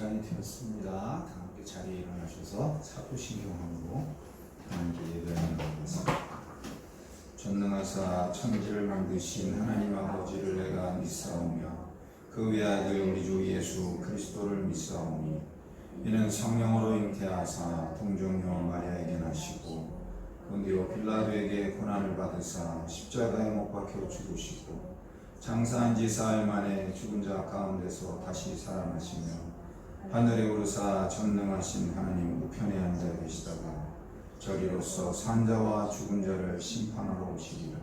시간이 되었습니다. 다 함께 자리에 일어나셔서 사도신경으로 하나님께 예배하는 것입니다. 전능하사 천지를 만드신 하나님 아버지를 내가 믿사오며 그 외아들 우리 주 예수 그리스도를 믿사오니 이는 성령으로 잉태하사 동정녀 마리아에게 나시고 본디오 빌라도에게 고난을 받으사 십자가에 못 박혀 죽으시고 장사한 지 사흘 만에 죽은 자 가운데서 다시 살아나시며 하늘에 오르사 전능하신 하나님 우편에 앉아 계시다가 저리로서 산자와 죽은 자를 심판하러 오시리라.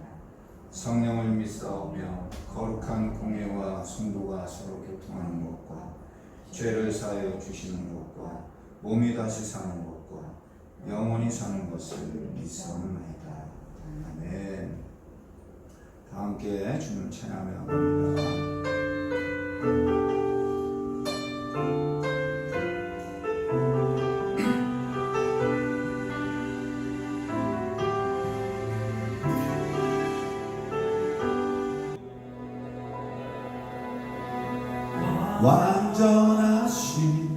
성령을 믿사오며 거룩한 공예와 성도가 서로 교통하는 것과 죄를 사하여 주시는 것과 몸이 다시 사는 것과 영원히 사는 것을 믿사옵나이다. 아멘. 다 함께 주님을 찬양하며 나갑니다. 완전하신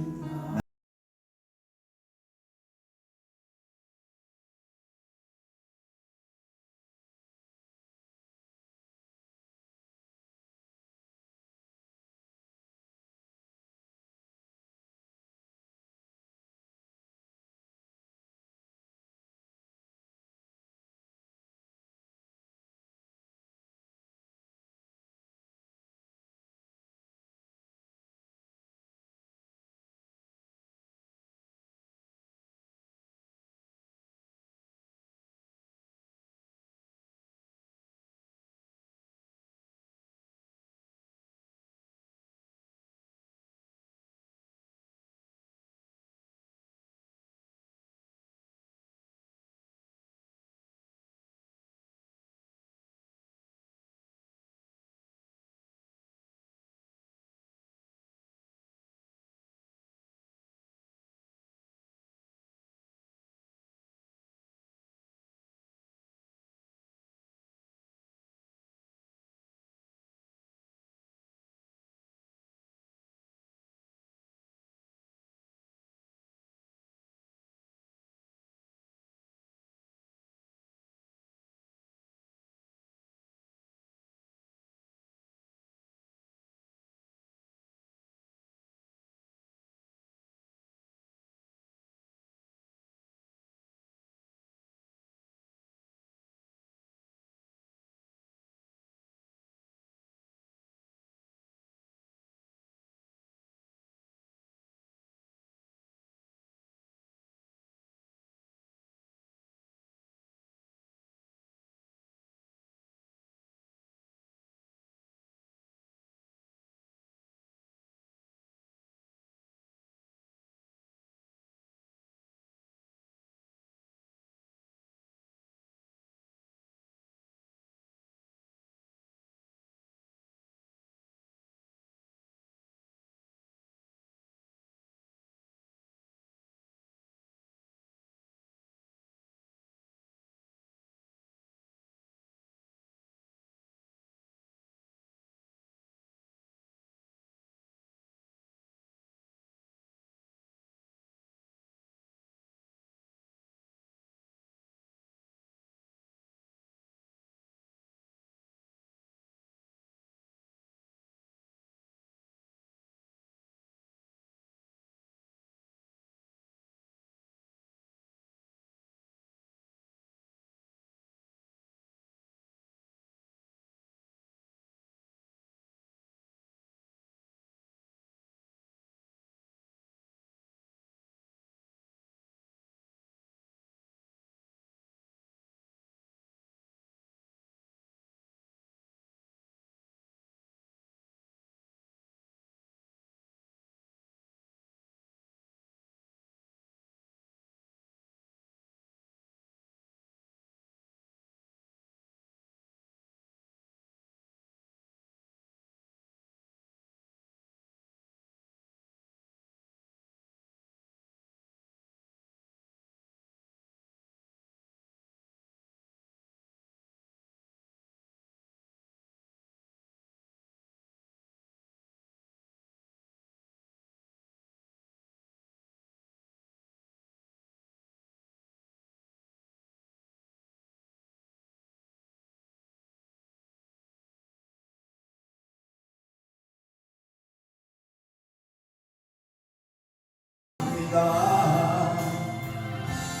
기도합니다.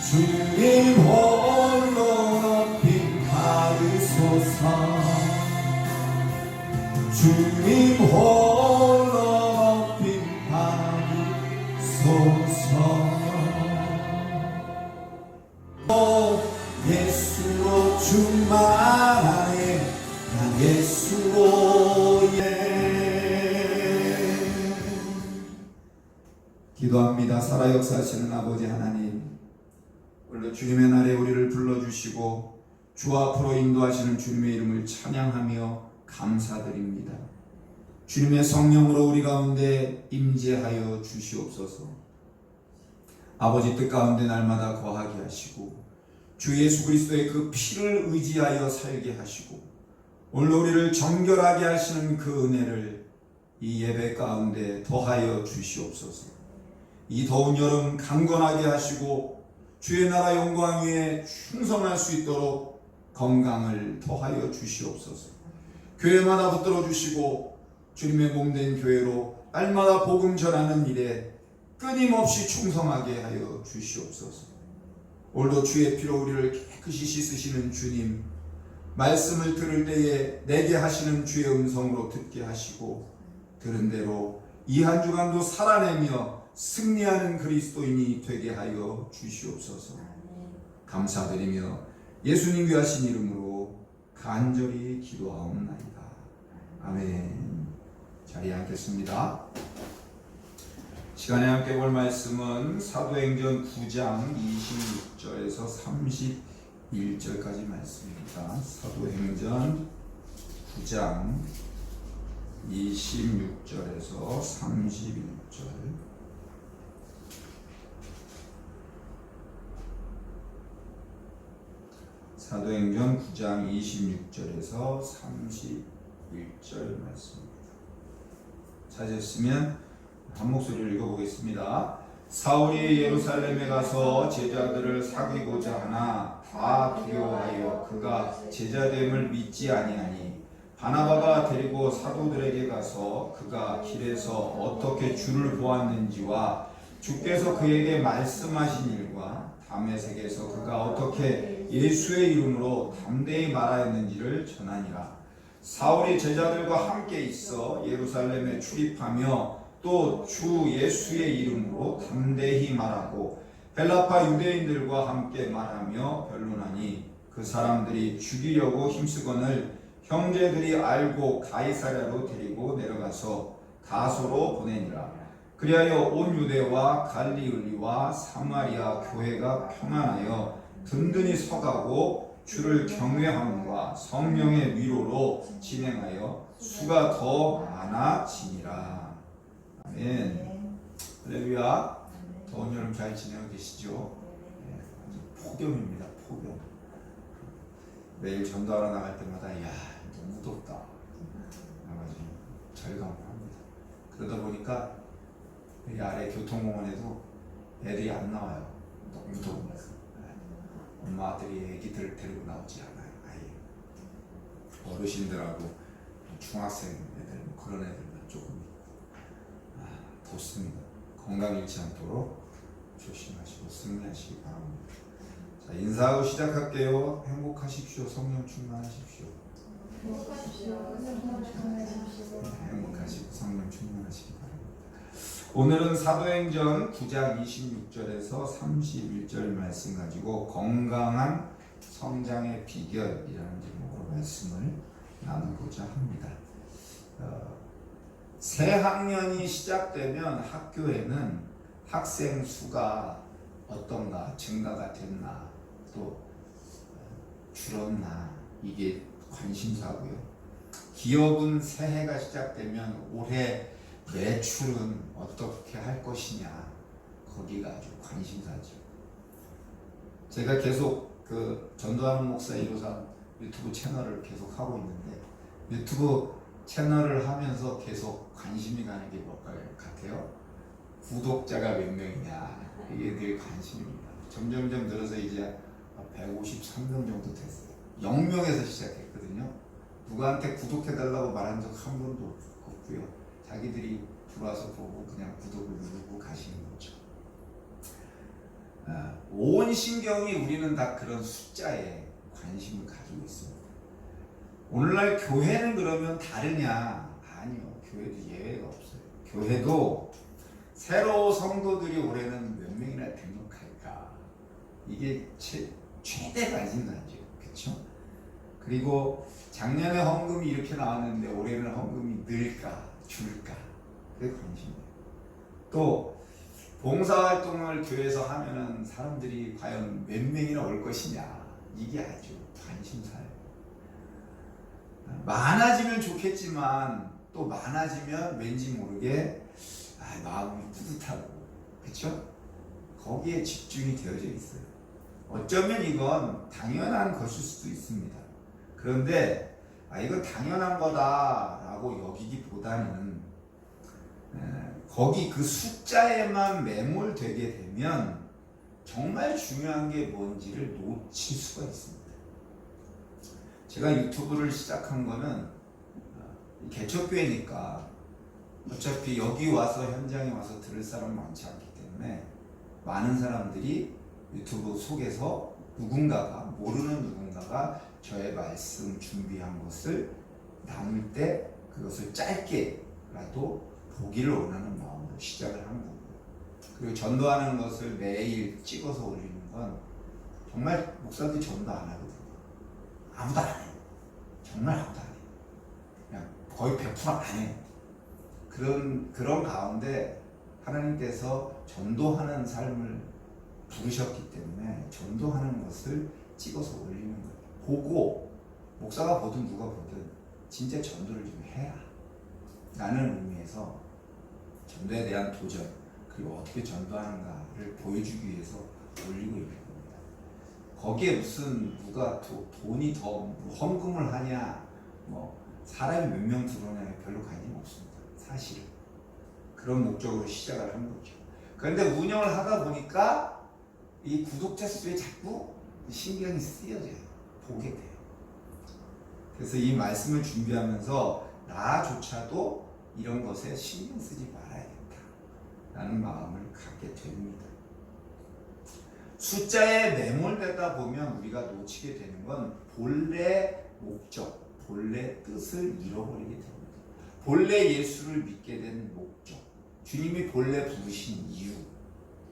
주님 홀로 높임 받으소서. 주님 홀로 높임 받으소서. 예수로 충만하네. 나 예수로 기도합니다. 살아 역사하시는 아버지 하나님, 오늘 주님의 날에 우리를 불러주시고 주 앞으로 인도하시는 주님의 이름을 찬양하며 감사드립니다. 주님의 성령으로 우리 가운데 임재하여 주시옵소서. 아버지 뜻 가운데 날마다 거하게 하시고 주 예수 그리스도의 그 피를 의지하여 살게 하시고 오늘 우리를 정결하게 하시는 그 은혜를 이 예배 가운데 더하여 주시옵소서. 이 더운 여름 강건하게 하시고 주의 나라 영광 위에 충성할 수 있도록 건강을 더하여 주시옵소서. 교회마다 붙들어 주시고 주님의 몸된 교회로 날마다 복음 전하는 일에 끊임없이 충성하게 하여 주시옵소서. 오늘도 주의 피로 우리를 깨끗이 씻으시는 주님, 말씀을 들을 때에 내게 하시는 주의 음성으로 듣게 하시고 들은 대로 이 한 주간도 살아내며 승리하는 그리스도인이 되게 하여 주시옵소서. 감사드리며 예수님 귀하신 이름으로 간절히 기도하옵나이다. 아멘. 자리에 앉겠습니다. 시간에 함께 볼 말씀은 사도행전 9장 26절에서 31절까지 말씀입니다. 사도행전 9장 26절에서 31절. 사도행전 9장 26절에서 31절 말씀입니다. 찾으셨으면 한 목소리를 읽어보겠습니다. 사울이 예루살렘에 가서 제자들을 사귀고자 하나 다 두려워하여 그가 제자됨을 믿지 아니하니 바나바가 데리고 사도들에게 가서 그가 길에서 어떻게 주를 보았는지와 주께서 그에게 말씀하신 일과 다메섹에서 그가 어떻게 예수의 이름으로 담대히 말하였는지를 전하니라. 사울이 제자들과 함께 있어 예루살렘에 출입하며 또 주 예수의 이름으로 담대히 말하고 헬라파 유대인들과 함께 말하며 변론하니 그 사람들이 죽이려고 힘쓰거늘 형제들이 알고 가이사랴로 데리고 내려가서 다소로 보내니라. 그리하여 온 유대와 갈릴리와 사마리아 교회가 평안하여 든든히 서가고 주를 경외함과 성령의 위로로 진행하여 수가 더 많아지니라. 아멘. 할렐루야. 더운 여름 잘 지내고 계시죠? 네, 폭염입니다. 폭염. 매일 전도하러 나갈 때마다 야 너무 덥다. 아주 절감을 합니다. 그러다 보니까 여기 아래 교통공원에도 애들이 안 나와요. 너무 더우니까. 엄마들이 애기들 데리고 나오지 않아요. 아예. 어르신들하고 중학생 애들 그런 애들만 조금 덥습니다. 건강 잃지 않도록 조심하시고 승리하시기 바랍니다. 자, 인사하고 시작할게요. 행복하십시오. 성령 충만하십시오. 행복하시고 성령 충만하시기 바랍니다. 오늘은 사도행전 9장 26절에서 31절 말씀 가지고 건강한 성장의 비결이라는 제목으로 말씀을 나누고자 합니다. 새 학년이 시작되면 학교에는 학생 수가 어떤가, 증가가 됐나, 또 줄었나, 이게 관심사고요. 기업은 새해가 시작되면 올해 매출은 어떻게 할 것이냐, 거기가 아주 관심사죠. 제가 계속 그 전도하는 목사 1호상 유튜브 채널을 계속 하고 있는데 유튜브 채널을 하면서 계속 관심이 가는 게 뭘까요? 같아요? 구독자가 몇 명이냐, 이게 늘 관심입니다. 점점점 늘어서 이제 153명 정도 됐어요. 0명에서 시작했거든요. 누구한테 구독해달라고 말한 적 한 번도 없고요. 자기들이 들어와서 보고 그냥 구독을 누르고 가시는 거죠. 온 신경이 우리는 다 그런 숫자에 관심을 가지고 있습니다. 오늘날 교회는 그러면 다르냐? 아니요. 교회도 예외가 없어요. 교회도 새로 성도들이 올해는 몇 명이나 등록할까? 이게 최대 관심사죠. 그렇죠? 그리고 작년에 헌금이 이렇게 나왔는데 올해는 헌금이 늘까 줄까? 그게 관심이에요. 또 봉사활동을 교회에서 하면은 사람들이 과연 몇 명이나 올 것이냐? 이게 아주 관심사예요. 많아지면 좋겠지만 또 많아지면 왠지 모르게 마음이 뿌듯하고, 그렇죠? 거기에 집중이 되어져 있어요. 어쩌면 이건 당연한 것일 수도 있습니다. 그런데 이건 당연한 거다라고 여기기보다는 거기 그 숫자에만 매몰되게 되면 정말 중요한 게 뭔지를 놓칠 수가 있습니다. 제가 유튜브를 시작한 거는 개척교회니까 어차피 여기 와서 현장에 와서 들을 사람 많지 않기 때문에 많은 사람들이 유튜브 속에서 모르는 누군가가 저의 말씀 준비한 것을 나눌 때 그것을 짧게라도 보기를 원하는 마음으로 시작을 한 거고요. 그리고 전도하는 것을 매일 찍어서 올리는 건 정말 목사들이 전도 안 하거든요. 아무도 안 해요. 정말 아무도 안 해요. 그냥 거의 100% 안 해요. 그런 가운데 하나님께서 전도하는 삶을 부르셨기 때문에 전도하는 것을 찍어서 올리는 거예요. 보고 목사가 보든 누가 보든 진짜 전도를 좀 해라 라는 의미에서 전도에 대한 도전, 그리고 어떻게 전도하는가를 보여주기 위해서 올리고 있는 겁니다. 거기에 무슨 누가 돈이 더 헌금을 하냐, 사람이 몇 명 들어오냐에 별로 관심 없습니다. 사실은 그런 목적으로 시작을 한 거죠. 그런데 운영을 하다 보니까 이 구독자 수에 자꾸 신경이 쓰여져요. 보게 돼요. 그래서 이 말씀을 준비하면서 나조차도 이런 것에 신경 쓰지 말아야겠다 라는 마음을 갖게 됩니다. 숫자에 매몰되다 보면 우리가 놓치게 되는 건 본래 목적, 본래 뜻을 잃어버리게 됩니다. 본래 예수를 믿게 된 목적, 주님이 본래 부르신 이유,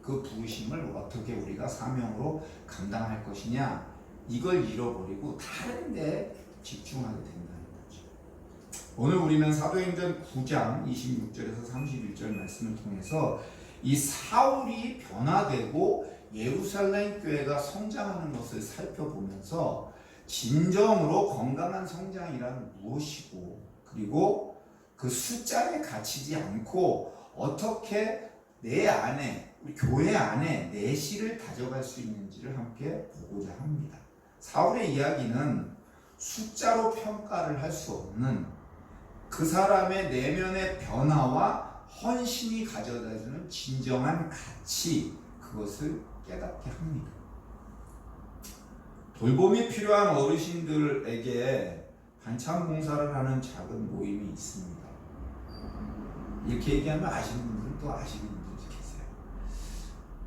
그 부르심을 어떻게 우리가 사명으로 감당할 것이냐, 이걸 잃어버리고 다른 데 집중하게 된다는 거죠. 오늘 우리는 사도행전 9장 26절에서 31절 말씀을 통해서 이 사울이 변화되고 예루살렘 교회가 성장하는 것을 살펴보면서 진정으로 건강한 성장이란 무엇이고, 그리고 그 숫자에 갇히지 않고 어떻게 내 안에, 우리 교회 안에 내실을 다져갈 수 있는지를 함께 보고자 합니다. 사울의 이야기는 숫자로 평가를 할 수 없는 그 사람의 내면의 변화와 헌신이 가져다주는 진정한 가치, 그것을 깨닫게 합니다. 돌봄이 필요한 어르신들에게 반찬 봉사를 하는 작은 모임이 있습니다. 이렇게 얘기하면 아시는 분들은 또 아시는 분들이 계세요.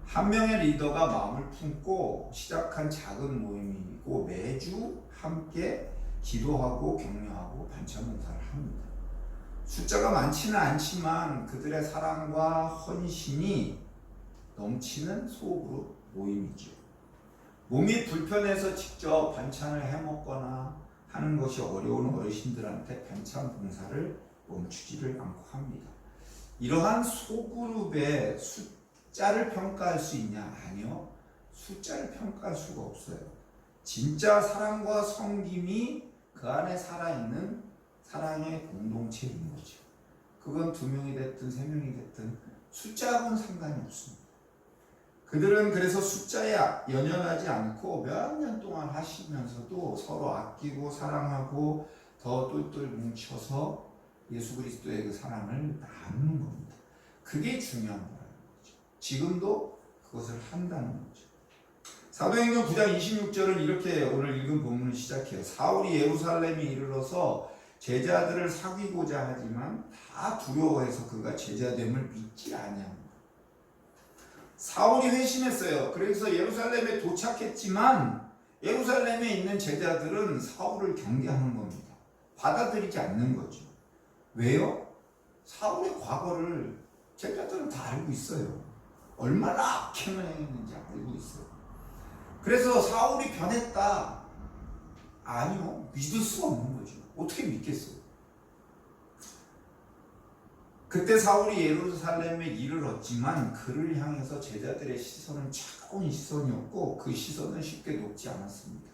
한 명의 리더가 마음을 품고 시작한 작은 모임이고 매주 함께 기도하고 격려하고 반찬 봉사를 합니다. 숫자가 많지는 않지만 그들의 사랑과 헌신이 넘치는 소그룹 모임이죠. 몸이 불편해서 직접 반찬을 해먹거나 하는 것이 어려운 어르신들한테 반찬 봉사를 멈추지를 않고 합니다. 이러한 소그룹의 숫자를 평가할 수 있냐? 아니요. 숫자를 평가할 수가 없어요. 진짜 사랑과 섬김이 그 안에 살아있는 사랑의 공동체인 거죠. 그건 2명이 됐든 3명이 됐든 숫자하고는 상관이 없습니다. 그들은 그래서 숫자에 연연하지 않고 몇 년 동안 하시면서도 서로 아끼고 사랑하고 더 똘똘 뭉쳐서 예수 그리스도의 그 사랑을 나누는 겁니다. 그게 중요한 거라는 거죠. 지금도 그것을 한다는 거죠. 사도행전 9장 26절은 이렇게 오늘 읽은 본문을 시작해요. 사울이 예루살렘에 이르러서 제자들을 사귀고자 하지만 다 두려워해서 그가 제자됨을 믿지 아니합니다. 사울이 회심했어요. 그래서 예루살렘에 도착했지만 예루살렘에 있는 제자들은 사울을 경계하는 겁니다. 받아들이지 않는 거죠. 왜요? 사울의 과거를 제자들은 다 알고 있어요. 얼마나 악행을 행했는지 알고 있어요. 그래서 사울이 변했다. 아니요. 믿을 수가 없는 거죠. 어떻게 믿겠어요? 그때 사울이 예루살렘에 이르렀지만 그를 향해서 제자들의 시선은 차가운 시선이었고 그 시선은 쉽게 녹지 않았습니다.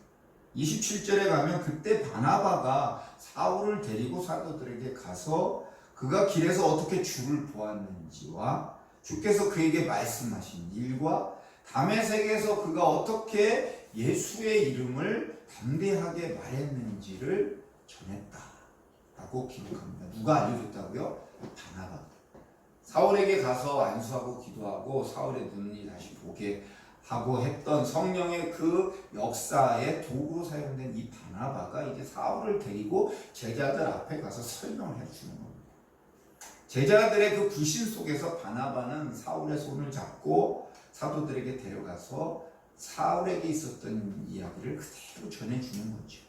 27절에 가면 그때 바나바가 사울을 데리고 사도들에게 가서 그가 길에서 어떻게 주를 보았는지와 주께서 그에게 말씀하신 일과 다메섹에서 그가 어떻게 예수의 이름을 담대하게 말했는지를 전했다라고 기록합니다. 누가 알려줬다고요? 바나바. 사울에게 가서 안수하고 기도하고 사울의 눈이 다시 보게 하고 했던 성령의 그 역사의 도구로 사용된 이 바나바가 이제 사울을 데리고 제자들 앞에 가서 설명을 해주는 겁니다. 제자들의 그 불신 속에서 바나바는 사울의 손을 잡고 사도들에게 데려가서 사울에게 있었던 이야기를 그대로 전해주는 거죠.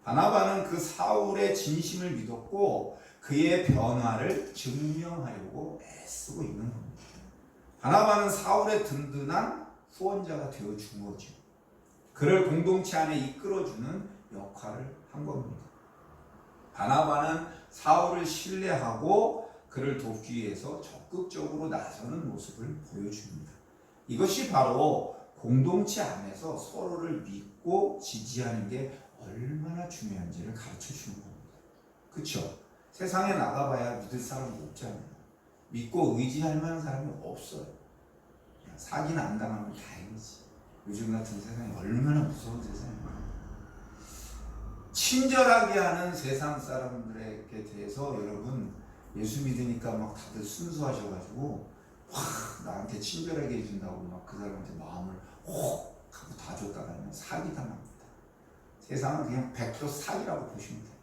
바나바는 그 사울의 진심을 믿었고 그의 변화를 증명하려고 애쓰고 있는 겁니다. 바나바는 사울의 든든한 후원자가 되어준 거죠. 그를 공동체 안에 이끌어주는 역할을 한 겁니다. 바나바는 사울을 신뢰하고 그를 돕기 위해서 적극적으로 나서는 모습을 보여줍니다. 이것이 바로 공동체 안에서 서로를 믿고 지지하는 게 얼마나 중요한지를 가르쳐 주는 겁니다. 그렇죠? 세상에 나가봐야 믿을 사람이 없잖아요. 믿고 의지할 만한 사람이 없어요. 사기는 안 당하면 다행이지. 요즘 같은 세상이 얼마나 무서운 세상이에요. 친절하게 하는 세상 사람들에게 대해서 여러분 예수 믿으니까 막 다들 순수하셔가지고 나한테 친절하게 해준다고 막 그 사람한테 마음을 혹 하고 다 줬다가는 사기 당합니다. 세상은 그냥 100% 사기라고 보시면 돼요.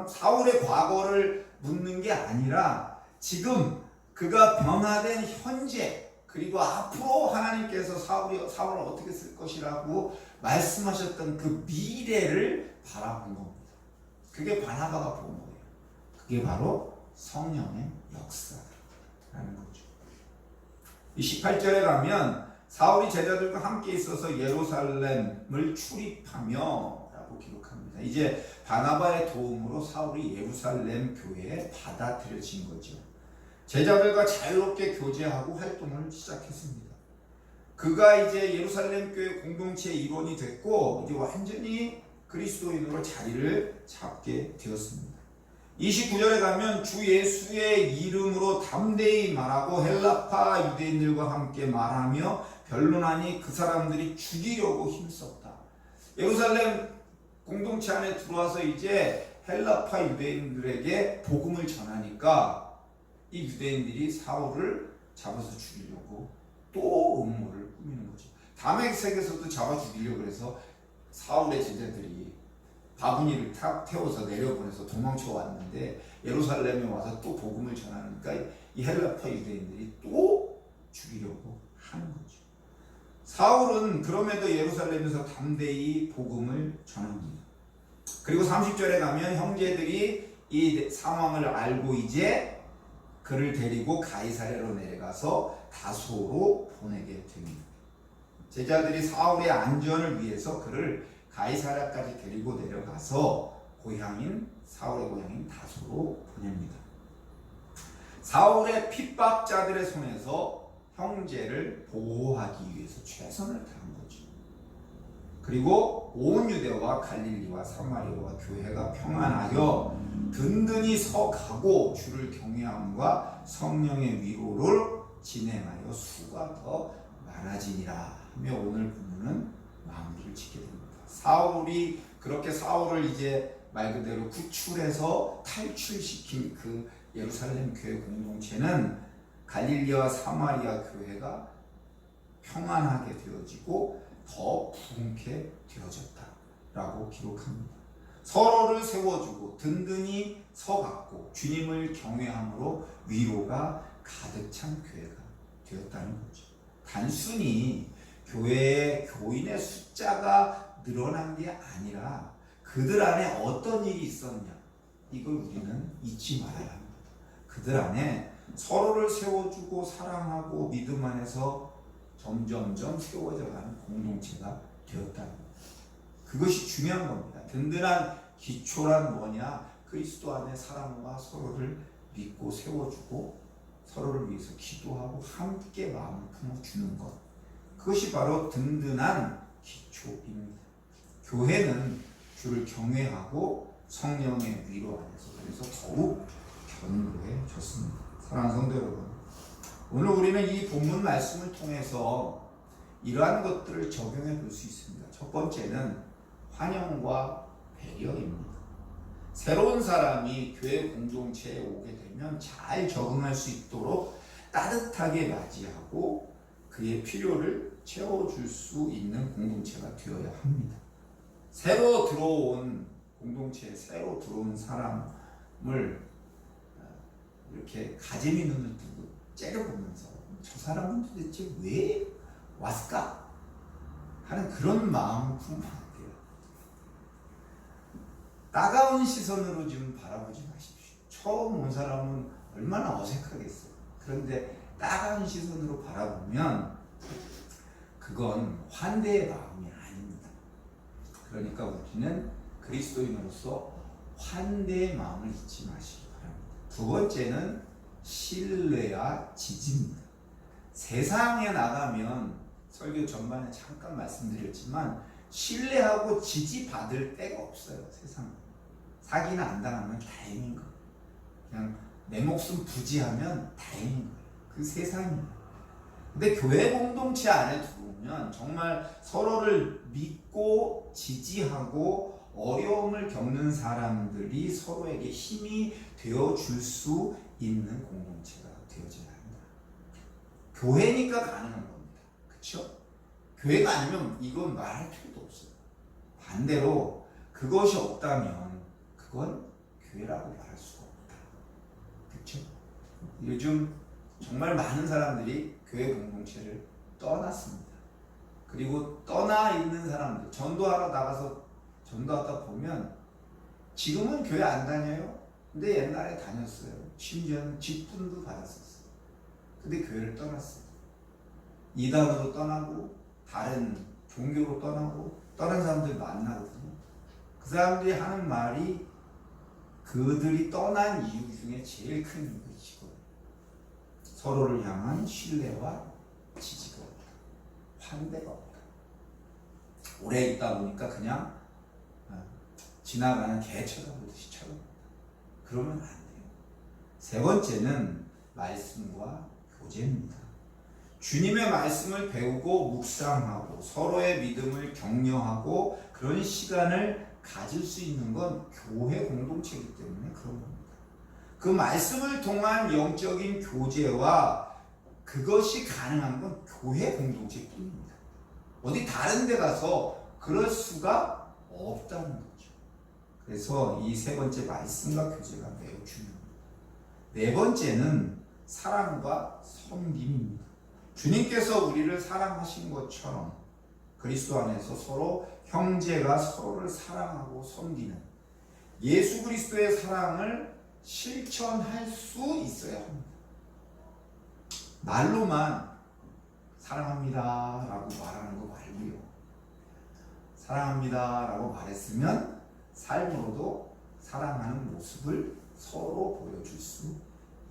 사울의 과거를 묻는 게 아니라 지금 그가 변화된 현재 그리고 앞으로 하나님께서 사울을 어떻게 쓸 것이라고 말씀하셨던 그 미래를 바라본 겁니다. 그게 바나바가 본 거예요. 그게 바로 성령의 역사라는 거죠. 18절에 가면 사울이 제자들과 함께 있어서 예루살렘을 출입하며 라고 기록합니다. 이제 바나바의 도움으로 사울이 예루살렘 교회에 받아들여진 거죠. 제자들과 자유롭게 교제하고 활동을 시작했습니다. 그가 이제 예루살렘 교회 공동체의 일원이 됐고 이제 완전히 그리스도인으로 자리를 잡게 되었습니다. 29절에 가면 주 예수의 이름으로 담대히 말하고 헬라파 유대인들과 함께 말하며 변론하니 그 사람들이 죽이려고 힘썼다. 예루살렘 공동체 안에 들어와서 이제 헬라파 유대인들에게 복음을 전하니까 이 유대인들이 사울을 잡아서 죽이려고 또 음모를 꾸미는 거죠. 다메섹에서도 잡아 죽이려고 해서 사울의 제자들이 바구니를 태워서 내려보내서 도망쳐 왔는데 예루살렘에 와서 또 복음을 전하니까 이 헬라파 유대인들이 또 죽이려고 하는 거죠. 사울은 그럼에도 예루살렘에서 담대히 복음을 전합니다. 그리고 30절에 가면 형제들이 이 상황을 알고 이제 그를 데리고 가이사랴로 내려가서 다소로 보내게 됩니다. 제자들이 사울의 안전을 위해서 그를 가이사랴까지 데리고 내려가서 사울의 고향인 다소로 보냅니다. 사울의 핍박자들의 손에서 형제를 보호하기 위해서 최선을 다한 거죠. 그리고 온 유대와 갈릴리와 사마리아와 교회가 평안하여 든든히 서가고 주를 경외함과 성령의 위로를 진행하여 수가 더 많아지니라 하며 오늘 본문은 마무리를 짓게 됩니다. 그렇게 사울을 이제 말 그대로 구출해서 탈출시킨 그 예루살렘 교회 공동체는 갈릴리와 사마리아 교회가 평안하게 되어지고 더 부흥케 되어졌다라고 기록합니다. 서로를 세워주고 든든히 서갖고 주님을 경외함으로 위로가 가득 찬 교회가 되었다는 거죠. 단순히 교회의 교인의 숫자가 늘어난 게 아니라 그들 안에 어떤 일이 있었냐, 이걸 우리는 잊지 말아야 합니다. 그들 안에 서로를 세워주고 사랑하고 믿음 안에서 점점점 세워져가는 공동체가 되었다는 것. 그것이 중요한 겁니다. 든든한 기초란 뭐냐? 그리스도 안에 사랑과 서로를 믿고 세워주고 서로를 위해서 기도하고 함께 마음을 품어주는 것. 그것이 바로 든든한 기초입니다. 교회는 주를 경외하고 성령의 위로 안에서 그래서 더욱 견고해졌습니다. 사랑하는 성도 여러분, 오늘 우리는 이 본문 말씀을 통해서 이러한 것들을 적용해 볼 수 있습니다. 첫 번째는 환영과 배려입니다. 새로운 사람이 교회 공동체에 오게 되면 잘 적응할 수 있도록 따뜻하게 맞이하고 그의 필요를 채워줄 수 있는 공동체가 되어야 합니다. 새로 들어온 공동체에 새로 들어온 사람을 이렇게 가재미 눈을 뜨고 째려보면서 저 사람은 도대체 왜 왔을까? 하는 그런 마음을 품으면 안 돼요. 따가운 시선으로 좀 바라보지 마십시오. 처음 온 사람은 얼마나 어색하겠어요. 그런데 따가운 시선으로 바라보면 그건 환대의 마음이 아닙니다. 그러니까 우리는 그리스도인으로서 환대의 마음을 잊지 마시기 바랍니다. 두 번째는 신뢰와 지지입니다. 세상에 나가면 설교 전반에 잠깐 말씀드렸지만 신뢰하고 지지받을 데가 없어요. 세상은. 사기나 안 당하면 다행인 거예요. 그냥 내 목숨 부지하면 다행인 거예요. 그 세상이에요. 근데 교회 공동체 안에 들어오면 정말 서로를 믿고 지지하고 어려움을 겪는 사람들이 서로에게 힘이 되어줄 수 있는 공동체가 되어져야 합니다. 교회니까 가능한 겁니다. 그렇죠? 교회가 아니면 이건 말할 필요도 없어요. 반대로 그것이 없다면 그건 교회라고 말할 수가 없다. 그렇죠? 요즘 정말 많은 사람들이 교회 공동체를 떠났습니다. 그리고 떠나 있는 사람들, 전도하러 나가서 전도하다 보면 지금은 교회 안 다녀요. 근데 옛날에 다녔어요. 심지어는 직분도 받았었어요. 근데 교회를 떠났어요. 이단으로 떠나고 다른 종교로 떠나고 떠난 사람들 만나거든요. 그 사람들이 하는 말이 그들이 떠난 이유 중에 제일 큰 이유이거든요. 서로를 향한 신뢰와 지지가 없다. 환대가 없다. 오래 있다 보니까 그냥 지나가는 개 쳐다보듯이 쳐다본다. 그러면 안 돼요. 세 번째는 말씀과 교제입니다. 주님의 말씀을 배우고 묵상하고 서로의 믿음을 격려하고 그런 시간을 가질 수 있는 건 교회 공동체이기 때문에 그런 겁니다. 그 말씀을 통한 영적인 교제와 그것이 가능한 건 교회 공동체뿐입니다. 어디 다른 데 가서 그럴 수가 없다는 거죠. 그래서 이 세 번째 말씀과 교제가 매우 중요합니다. 네 번째는 사랑과 섬김입니다. 주님께서 우리를 사랑하신 것처럼 그리스도 안에서 서로 형제가 서로를 사랑하고 섬기는 예수 그리스도의 사랑을 실천할 수 있어야 합니다. 말로만 사랑합니다 라고 말하는 거 말고요. 사랑합니다 라고 말했으면 삶으로도 사랑하는 모습을 서로 보여줄 수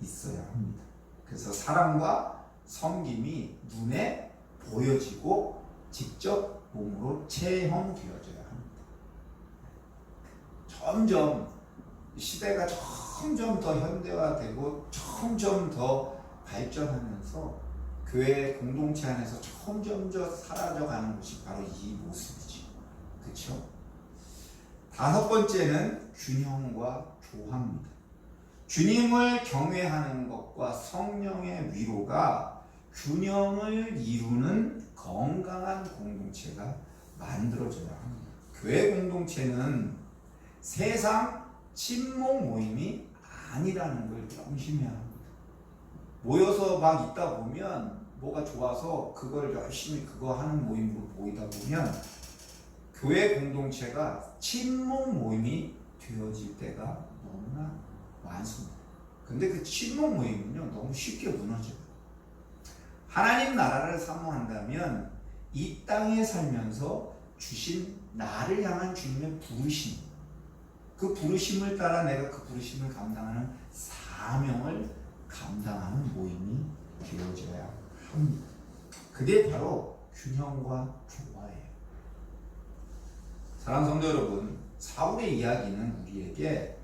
있어야 합니다. 그래서 사랑과 섬김이 눈에 보여지고 직접 몸으로 체험되어져야 합니다. 점점 시대가 점점 더 현대화되고 점점 더 발전하면서 교회 공동체 안에서 점점 더 사라져가는 것이 바로 이 모습이죠. 그렇죠? 다섯 번째는 균형과 조화입니다. 주님을 경외하는 것과 성령의 위로가 균형을 이루는 건강한 공동체가 만들어져야 합니다. 교회 공동체는 세상 친목 모임이 아니라는 걸 명심해야 합니다. 모여서 막 있다 보면 뭐가 좋아서 그걸 열심히 그거 하는 모임으로 모이다 보면 교회 공동체가 친목 모임이 되어질 때가 너무나 많습니다. 근데 그 친목 모임은요 너무 쉽게 무너져요. 하나님 나라를 사모한다면 이 땅에 살면서 주신 나를 향한 주님의 부르심, 그 부르심을 따라 내가 그 부르심을 감당하는 사명을 감당하는 모임이 되어져야 합니다. 그게 바로 균형과 조화예요. 사랑하는 성도 여러분, 사울의 이야기는 우리에게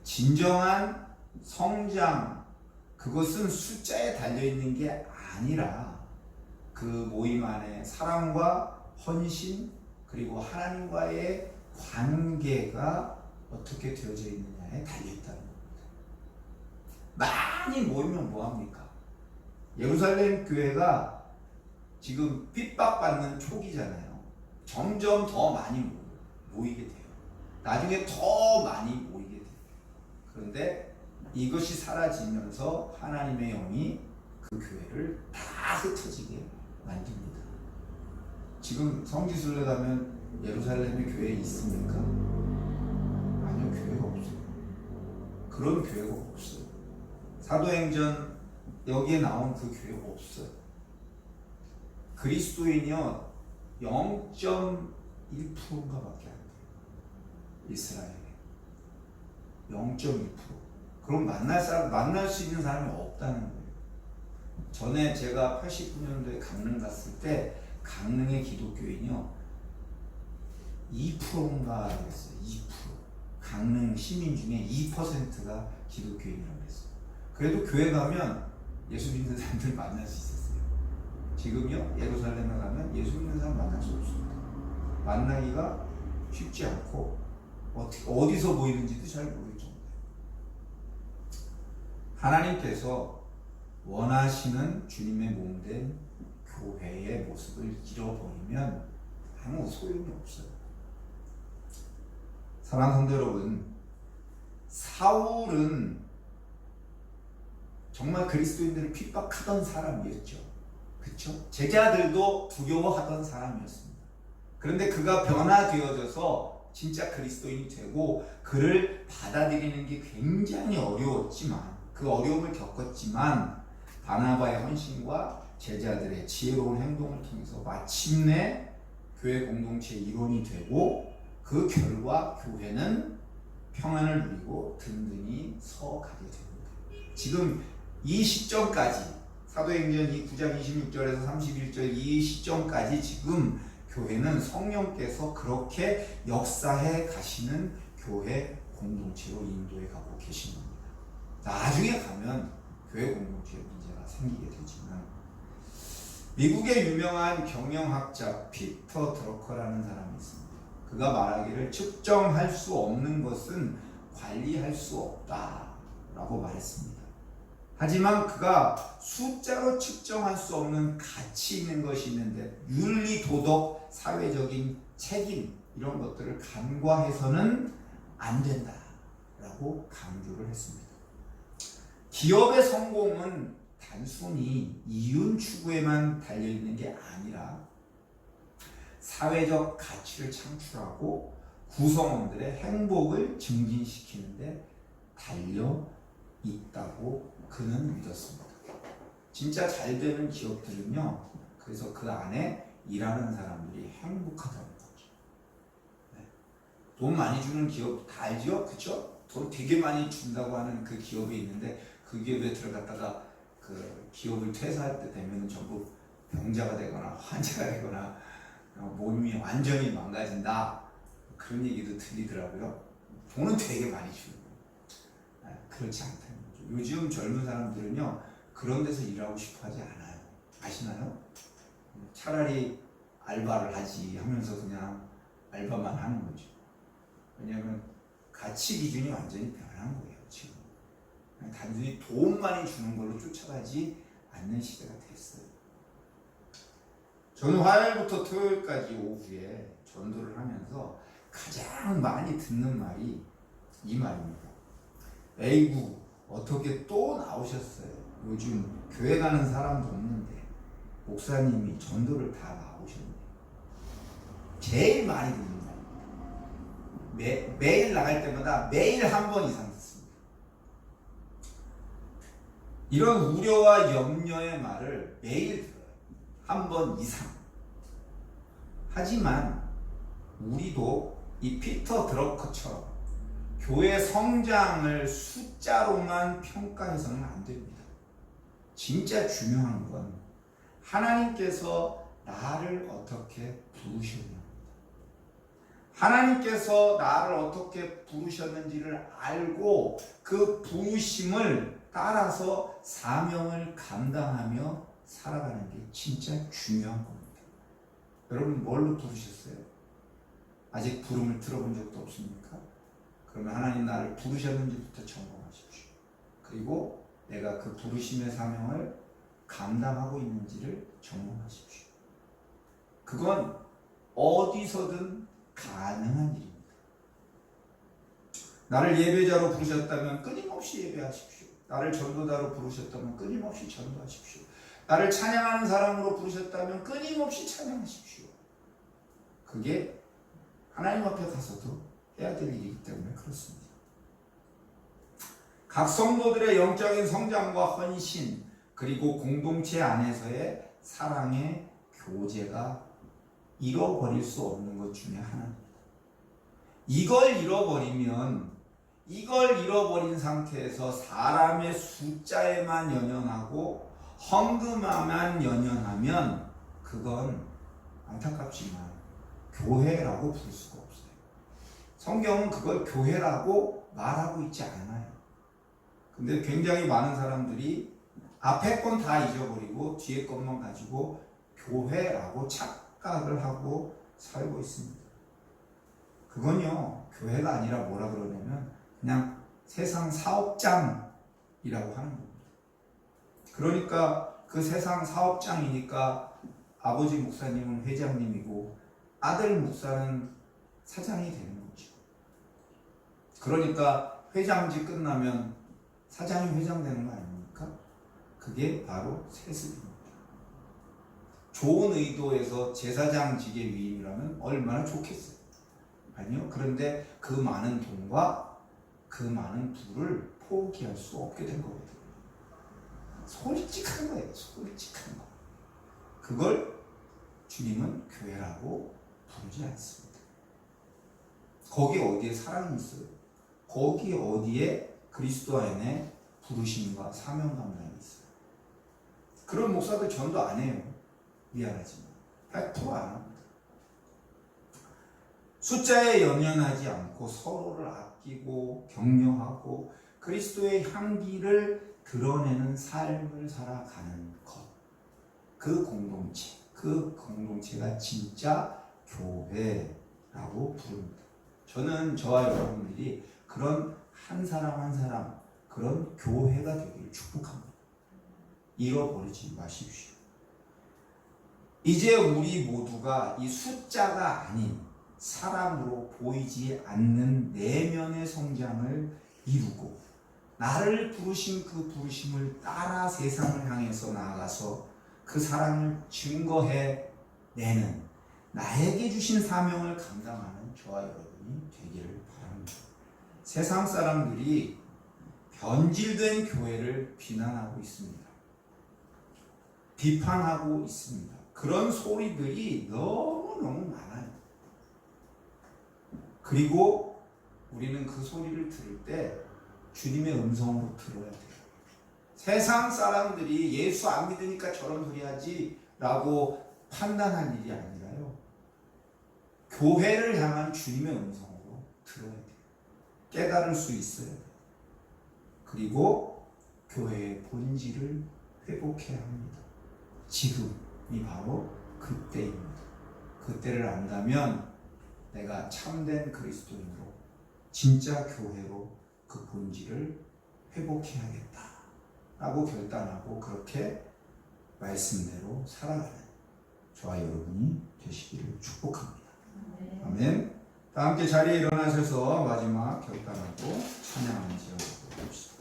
진정한 성장, 그것은 숫자에 달려있는 게 아니라 그 모임 안에 사랑과 헌신 그리고 하나님과의 관계가 어떻게 되어져 있느냐에 달려있다는 겁니다. 많이 모이면 뭐합니까? 예루살렘 교회가 지금 핍박받는 초기잖아요. 점점 더 많이 모이게 돼요. 나중에 더 많이 모이게 돼요. 그런데 이것이 사라지면서 하나님의 영이 그 교회를 다 흩어지게 만듭니다. 지금 성지순례 가면 예루살렘에 교회 있습니까? 아니요, 교회가 없어요. 그런 교회가 없어요. 사도행전 여기에 나온 그 교회가 없어요. 그리스도인이요 0.1%인가 밖에 안 돼요. 이스라엘에 0.1%. 그럼 만날 수 있는 사람이 없다는 거예요. 전에 제가 89년도에 강릉 갔을 때 강릉의 기독교인이요 2%인가 그랬어요. 2%. 강릉 시민 중에 2%가 기독교인이라고 그랬어요. 그래도 교회 가면 예수 믿는 사람들 만날 수 있었어요. 지금요 예루살렘에 가면 예수 믿는 사람 만날 수 없습니다. 만나기가 쉽지 않고 어디서 보이는지도 잘 모를 정도예요. 하나님께서 원하시는 주님의 몸된 교회의 모습을 잃어버리면 아무 소용이 없어요. 사랑하는 성도 여러분, 사울은 정말 그리스도인들을 핍박하던 사람이었죠. 그렇죠? 제자들도 두려워하던 사람이었습니다. 그런데 그가 변화되어져서 진짜 그리스도인이 되고 그를 받아들이는 게 굉장히 어려웠지만 그 어려움을 겪었지만 바나바의 헌신과 제자들의 지혜로운 행동을 통해서 마침내 교회 공동체의 일원이 되고 그 결과 교회는 평안을 누리고 든든히 서가게 됩니다. 지금 이 시점까지 사도행전 9장 26절에서 31절 이 시점까지 지금 교회는 성령께서 그렇게 역사해 가시는 교회 공동체로 인도해 가고 계신 겁니다. 나중에 가면 교회 공동체에 문제가 생기게 되지만 미국의 유명한 경영학자 피터 드러커라는 사람이 있습니다. 그가 말하기를 측정할 수 없는 것은 관리할 수 없다라고 말했습니다. 하지만 그가 숫자로 측정할 수 없는 가치 있는 것이 있는데 윤리, 도덕, 사회적인 책임 이런 것들을 간과해서는 안 된다라고 강조를 했습니다. 기업의 성공은 단순히 이윤 추구에만 달려있는 게 아니라 사회적 가치를 창출하고 구성원들의 행복을 증진시키는 데 달려 있다고 그는 믿었습니다. 진짜 잘 되는 기업들은요, 그래서 그 안에 일하는 사람들이 행복하다는 거죠. 네. 돈 많이 주는 기업 다 알죠? 그쵸? 돈 되게 많이 준다고 하는 그 기업이 있는데 그 기업에 들어갔다가 그 기업을 퇴사할 때 되면 전부 병자가 되거나 환자가 되거나 몸이 완전히 망가진다 그런 얘기도 들리더라고요. 돈은 되게 많이 주고 그렇지 않다는 거죠. 요즘 젊은 사람들은요 그런 데서 일하고 싶어 하지 않아요. 아시나요? 차라리 알바를 하지 하면서 그냥 알바만 하는 거죠. 왜냐하면 가치 기준이 완전히 변한 거예요. 지금 단순히 돈 많이 주는 걸로 쫓아가지 않는 시대가 됐어요. 저는 화요일부터 토요일까지 오후에 전도를 하면서 가장 많이 듣는 말이 이 말입니다. 에이구, 어떻게 또 나오셨어요? 요즘 교회 가는 사람도 없는데 목사님이 전도를 다 나오셨네. 제일 많이 듣는 말. 매일 나갈 때마다 매일 한 번 이상 듣습니다. 이런 우려와 염려의 말을 매일 들어요. 한 번 이상. 하지만 우리도 이 피터 드러커처럼 교회 성장을 숫자로만 평가해서는 안 됩니다. 진짜 중요한 건 하나님께서 나를 어떻게 부르셨냐. 하나님께서 나를 어떻게 부르셨는지를 알고 그 부르심을 따라서 사명을 감당하며 살아가는 게 진짜 중요한 겁니다. 여러분 뭘로 부르셨어요? 아직 부름을 들어본 적도 없습니까? 그러면 하나님 나를 부르셨는지부터 점검하십시오. 그리고 내가 그 부르심의 사명을 감당하고 있는지를 점검하십시오. 그건 어디서든 가능한 일입니다. 나를 예배자로 부르셨다면 끊임없이 예배하십시오. 나를 전도자로 부르셨다면 끊임없이 전도하십시오. 나를 찬양하는 사람으로 부르셨다면 끊임없이 찬양하십시오. 그게 하나님 앞에 가서도 해야 될 일이기 때문에 그렇습니다. 각 성도들의 영적인 성장과 헌신, 그리고 공동체 안에서의 사랑의 교제가 잃어버릴 수 없는 것 중에 하나입니다. 이걸 잃어버린 상태에서 사람의 숫자에만 연연하고 헌금만 연연하면 그건 안타깝지만 교회라고 부를 수가 없어요. 성경은 그걸 교회라고 말하고 있지 않아요. 근데 굉장히 많은 사람들이 앞에 건 다 잊어버리고 뒤에 것만 가지고 교회라고 착각을 하고 살고 있습니다. 그건요, 교회가 아니라 뭐라 그러냐면 그냥 세상 사업장이라고 하는 겁니다. 그러니까 그 세상 사업장이니까 아버지 목사님은 회장님이고 아들 목사는 사장이 되는 거죠. 그러니까 회장직 끝나면 사장이 회장 되는 거 아닙니까? 그게 바로 세습입니다. 좋은 의도에서 제사장직의 위임이라면 얼마나 좋겠어요. 아니요. 그런데 그 많은 돈과 그 많은 부를 포기할 수 없게 된 거거든요. 솔직한 거예요. 솔직한 거. 그걸 주님은 교회라고 부르지 않습니다. 거기 어디에 사랑이 있어요? 거기 어디에 그리스도 안에 부르심과 사명 감당이 있어요? 그런 목사들 전도 안 해요. 미안하지만 100% 안 합니다. 숫자에 연연하지 않고 서로를 아끼고 격려하고 그리스도의 향기를 드러내는 삶을 살아가는 것. 그 공동체가 진짜 교회라고 부릅니다. 저는 저와 여러분들이 그런 한 사람 한 사람 그런 교회가 되기를 축복합니다. 잃어버리지 마십시오. 이제 우리 모두가 이 숫자가 아닌 사람으로 보이지 않는 내면의 성장을 이루고 나를 부르신 그 부르심을 따라 세상을 향해서 나아가서 그 사랑을 증거해 내는 나에게 주신 사명을 감당하는 저와 여러분이 되기를 바랍니다. 세상 사람들이 변질된 교회를 비난하고 있습니다. 비판하고 있습니다. 그런 소리들이 너무너무 많아요. 그리고 우리는 그 소리를 들을 때 주님의 음성으로 들어야 돼요. 세상 사람들이 예수 안 믿으니까 저런 소리 하지 라고 판단할 일이 아니라요. 교회를 향한 주님의 음성으로 들어야 돼요. 깨달을 수 있어야 돼요. 그리고 교회의 본질을 회복해야 합니다. 지금이 바로 그때입니다. 그때를 안다면 내가 참된 그리스도인으로 진짜 교회로 그 본질을 회복해야겠다 라고 결단하고 그렇게 말씀대로 살아가는 저와 여러분이 되시기를 축복합니다. 아멘. 다 함께 자리에 일어나셔서 마지막 격단하고 찬양을 지어봅시다.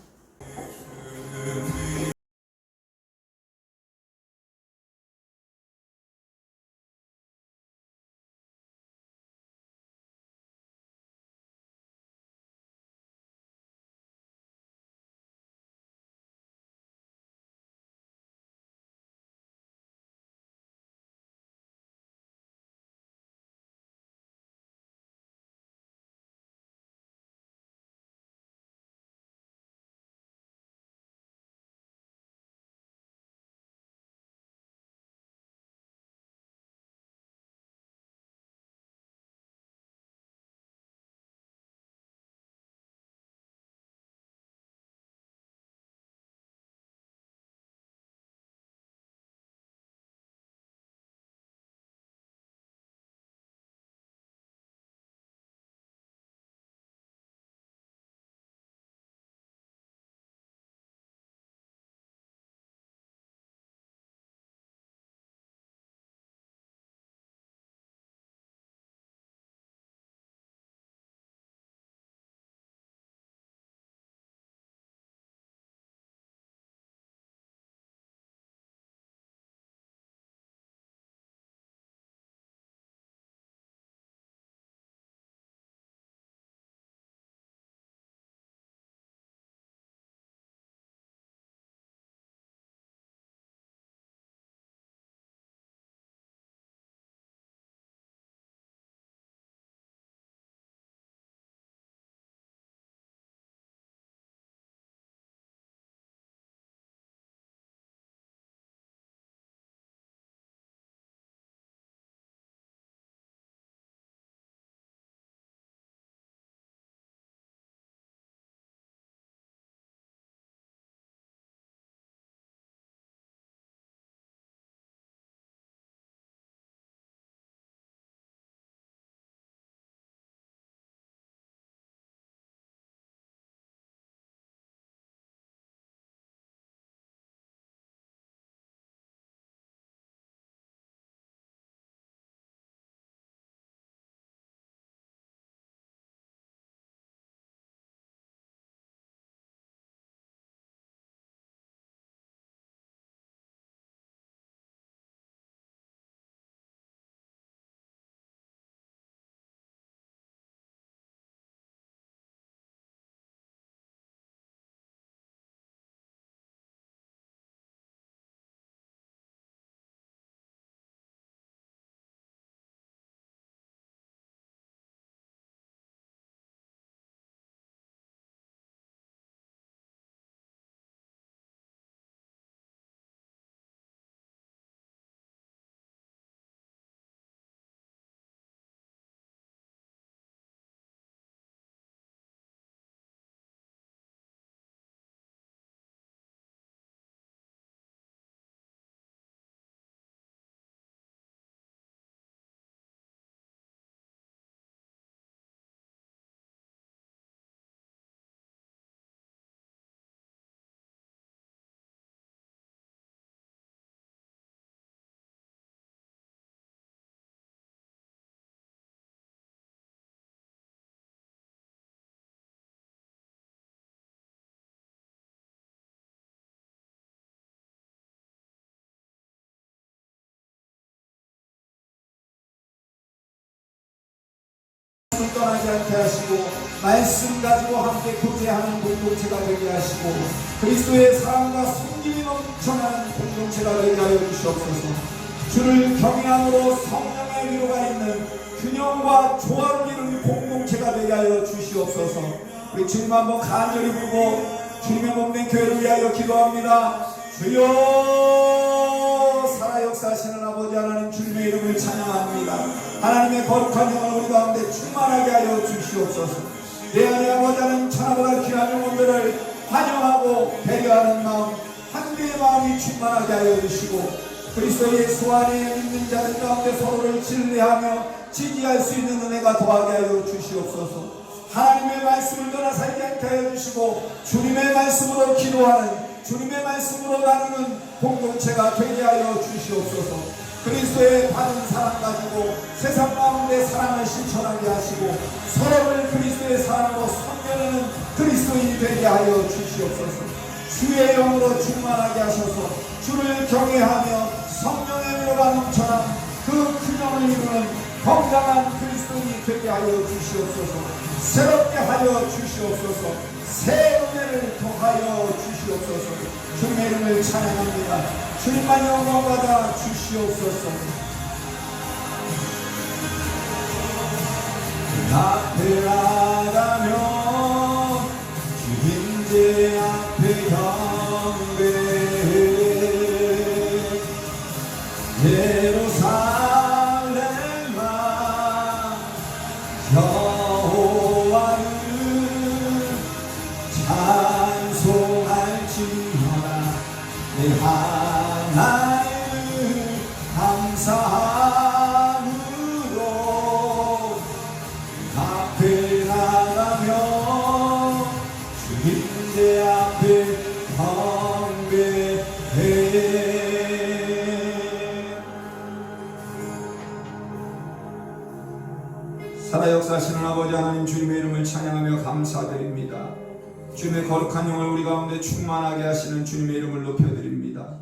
떠나지 않게 하시고 말씀 가지고 함께 교제하는 공동체가 되게 하시고 그리스도의 사랑과 섬김이 넘쳐나는 공동체가 되게 하여 주시옵소서. 주를 경외함으로 성령의 위로가 있는 균형과 조화를 이루는 공동체가 되게 하여 주시옵소서. 우리 주님 한번 간절히 부르고 주님의 몸된 교회를 위하여 기도합니다. 주여 살아 역사하시는 아버지 하나님 주님의 이름을 찬양합니다. 하나님의 거룩한 영을 우리 가운데 충만하게 하여 주시옵소서. 내 안에 아버지 하나님 천하보다 귀한 영혼들을 환영하고 배려하는 마음 한비의 마음이 충만하게 하여 주시고 그리스도 예수 안에 있는 자들 가운데 서로를 진리하며 지지할 수 있는 은혜가 더하게 하여 주시옵소서. 하나님의 말씀을 떠나 살지 않게 하여 주시고 주님의 말씀으로 기도하는 주님의 말씀으로 나누는 공동체가 되게 하여 주시옵소서. 그리스도의 받은 사랑 가지고 세상 가운데 사랑을 실천하게 하시고 서로를 그리스도의 사랑으로 섬겨내는 그리스도인이 되게 하여 주시옵소서. 주의 영으로 충만하게 하셔서 주를 경외하며 성령의 위로가 넘쳐난 그 균형을 이루는 건강한 그리스도인이 되게 하여 주시옵소서. 새롭게 하여 주시옵소서. 새 은혜를 더하여 주시옵소서. 주님의 이름을 찬양합니다. 주님만 영광받아 주시옵소서. 앞에 나가며 주님제 앞에 경배해 예루살렘아 여호와를 찬송할지어다. 내 하나님을 감사함으로 앞에 나가며 주님의 앞에 경배해. 살아 역사하시는 아버지 하나님, 주님의 이름을 찬양하며 감사드립니다. 주님의 거룩한 영을 우리 가운데 충만하게 하시는 주님의 이름을 높여드립니다.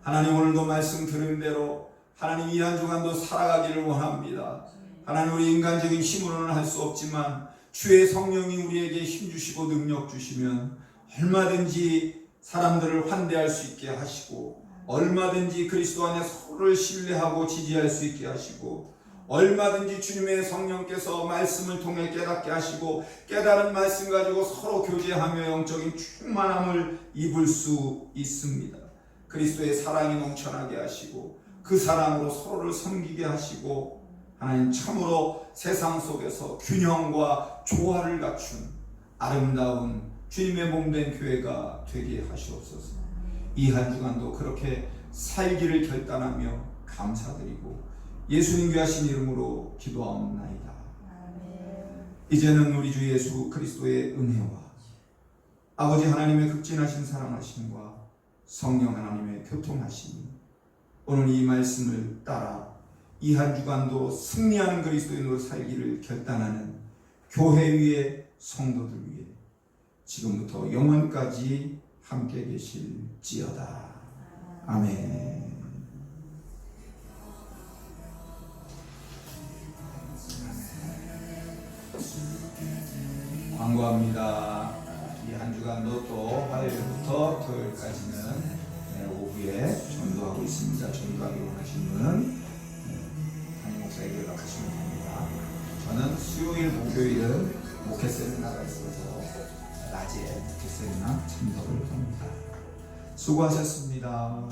하나님, 오늘도 말씀 들은 대로 하나님 이 한 주간도 살아가기를 원합니다. 하나님, 우리 인간적인 힘으로는 할 수 없지만 주의 성령이 우리에게 힘 주시고 능력 주시면 얼마든지 사람들을 환대할 수 있게 하시고, 얼마든지 그리스도 안에 서로를 신뢰하고 지지할 수 있게 하시고, 얼마든지 주님의 성령께서 말씀을 통해 깨닫게 하시고 깨달은 말씀 가지고 서로 교제하며 영적인 충만함을 입을 수 있습니다. 그리스도의 사랑이 넘쳐나게 하시고 그 사랑으로 서로를 섬기게 하시고, 하나님 참으로 세상 속에서 균형과 조화를 갖춘 아름다운 주님의 몸된 교회가 되게 하시옵소서. 이 한 주간도 그렇게 살기를 결단하며 감사드리고 예수님 귀하신 이름으로 기도하옵나이다. 이제는 우리 주 예수 그리스도의 은혜와 아버지 하나님의 극진하신 사랑하심과 성령 하나님의 교통하심이 오늘 이 말씀을 따라 이 한 주간도 승리하는 그리스도인으로 살기를 결단하는 교회 위에 성도들 위에 지금부터 영원까지 함께 계실지어다. 아멘. 광고합니다. 이 한 주간도 또 화요일부터 토요일까지는 오후에 전도하고 있습니다. 전도하기 원하시는 분은 담임 목사에게 연락하시면 됩니다. 저는 수요일, 목요일은 목회 세미나가 있어서 낮에 목회 세미나 참석을 합니다. 수고하셨습니다.